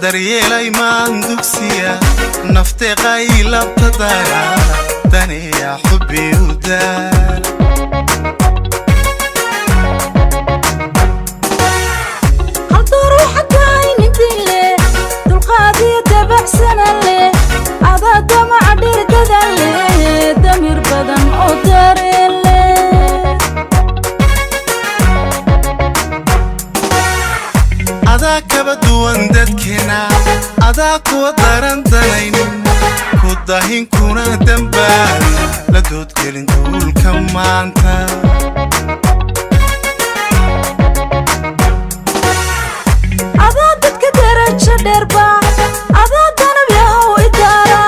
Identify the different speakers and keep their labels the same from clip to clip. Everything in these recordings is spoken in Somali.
Speaker 1: daryeelay maan dugsiya nafte qaylabta daya daniya xubbi u daal
Speaker 2: haldo ruuxa kaayni dille dulqaadiyo dabacsana leh adaa damaca dhirgada leh damir badan oo dareen leh
Speaker 1: adaa kaba duwan dadkeena adaa kuwa daran danaynin ku dahin kuna dambaabin la doodgelin duulka maanta
Speaker 2: adaa dadka darajo dheerba adaa danab yahow idaara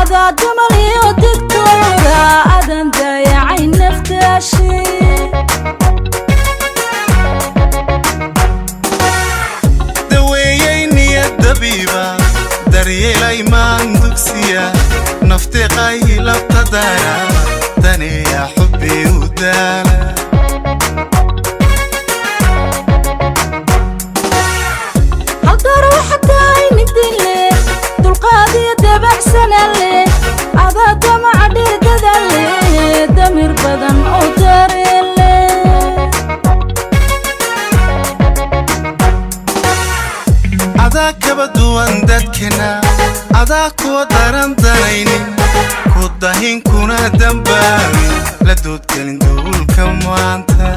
Speaker 2: adaa damal iyo digtooda adan dayacay naftaashi
Speaker 1: daryeelay maan dugsiya nafte qaylabta daya daniya xubbi u daala
Speaker 2: haldo ruuxa kaayni dille dulqaadiyo dabacsana leh adaa damaca dhirgada leh damir badan oo dareen leh
Speaker 1: adaa kaba duwan dadkeena adaa kuwa daran danaynin ku dahin kuna dambaabin la doodgelin duulka maanta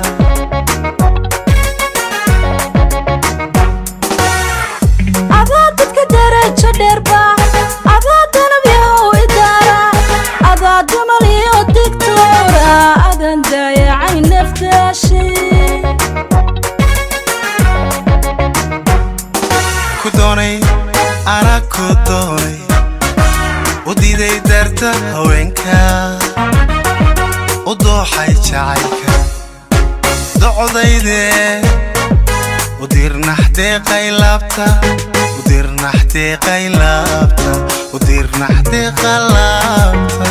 Speaker 2: adaa dadka darajo dheerba adaa danab yahow idaara adaa damal iyo digtooda adan dayacay naftaashi
Speaker 1: ku doonay anaa ku doonay u diiday darta haweenka u dooxay jacaylka docodayde u dirnaxdee qaylabta u dirnaxdee qaylabta u dirnaxdee qaylabta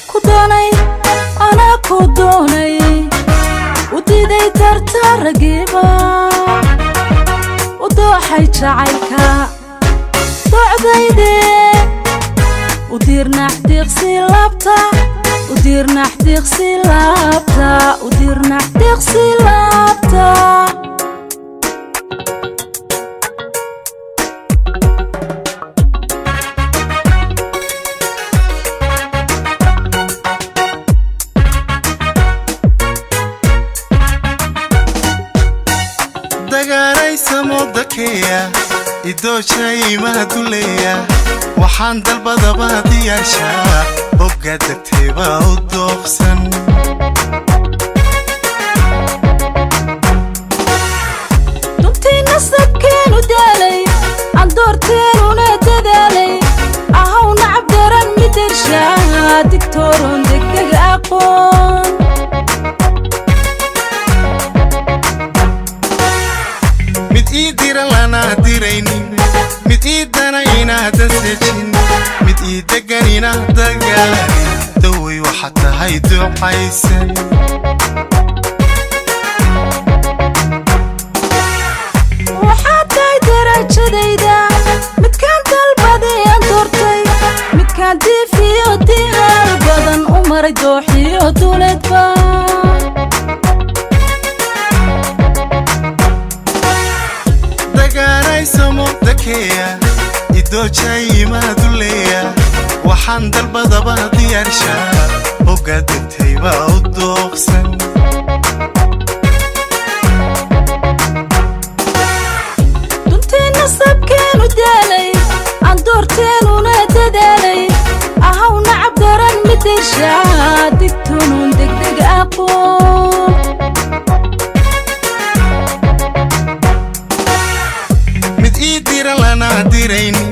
Speaker 2: ku doonay anaa ku doonay u diiday darta ragiba u dooxay jacaylka docdayde u dirnaxdiiqsi laabta u dirnaxdiiqsi laabta u dirnaxdiiqsi laabta
Speaker 1: dagaaraysa moodakeya idoojay mahduleya waxaan dalbadaba diyaashaa hogga degteeba u doobsan
Speaker 2: duntii nasabkeenu daalay aan doorteenuna dadaalay ahaw nacab daran midarshaa digtooron degdeg aqoon
Speaker 1: mid ii dira lanaa diraynin mid ii dana inaadan sejin mid ii degan inaad dagaalin dawey waxaad tahay ducaysan
Speaker 2: waxaad tahay darajadayda midkaan dalbaday aan doortay midkaan diifiyo dihaal badan u maray dooxiyo duleedba
Speaker 1: dagaaraysa moodakeya idoojay mahduleya waxaan dalbadaba diyaarshaa hogga degtayba u dooqsan
Speaker 2: duntii nasabkeenu daalay aan doorteenuna dadaalay ahaw nacab daran midarshaa digtunun degdeg aqoon
Speaker 1: mid ii dira lanaa diraynin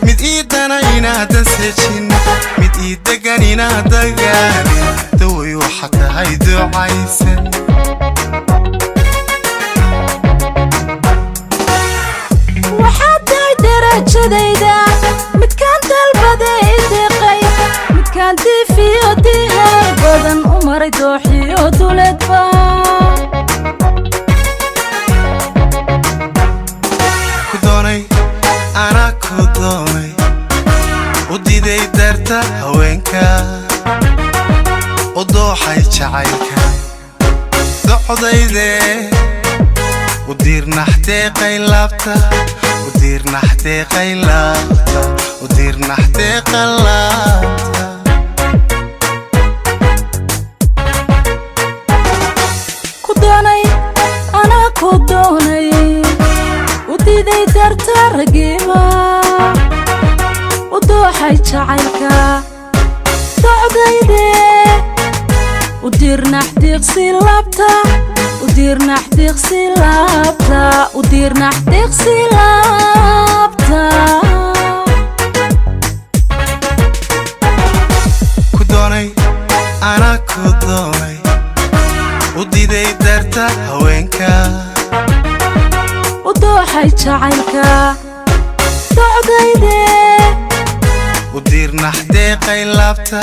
Speaker 1: mid ii dana inaadan sejin mid ii degan inaad dagaalin dawey waxaad tahay ducaysan
Speaker 2: waxaad tahay darajadayda midkaan dalbaday deeqay midkaan diifiyo dihaal badan u maray dooxiyo duleedba
Speaker 1: وديدي درتا هوينكا ودوحي جعيلكا دعوديدي ودير نحتي قيلابتا ودير نحتي قيلابتا ودير نحتي قلابتا
Speaker 2: كدوني أنا كدوني وديدي درتا رقيبا ودوحي جعيلكا دعوديدي ودير نحتي غسيلابتا ودير نحتي غسيلابتا ودير نحتي غسيلابتا
Speaker 1: كدوني أنا كدوني وديدي درتا هوينكا
Speaker 2: ودوحي جعيلكا دعوديدي
Speaker 1: ودير نحتي قيلابتا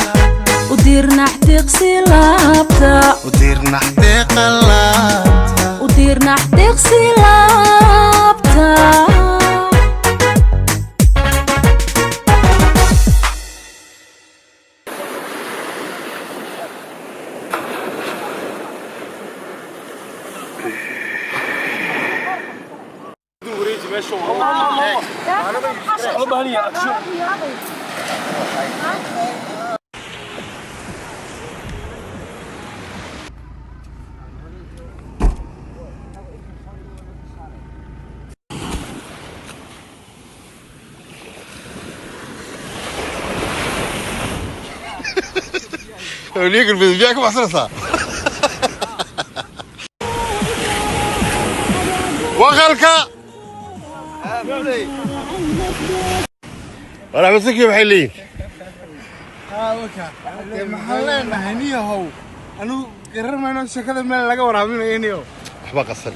Speaker 2: ودير نحتي غسيلابتا
Speaker 1: ودير نحتي قلابتا
Speaker 2: ودير نحتي غسيلابتا
Speaker 3: وليك الفيديو جاك محصرصة وغلقة ولا مسكي بحيلين
Speaker 4: وكا محلين هنيه هو أنا قرر ما نفسي كذا من اللقا ورامين هنيه
Speaker 3: أحبا قصر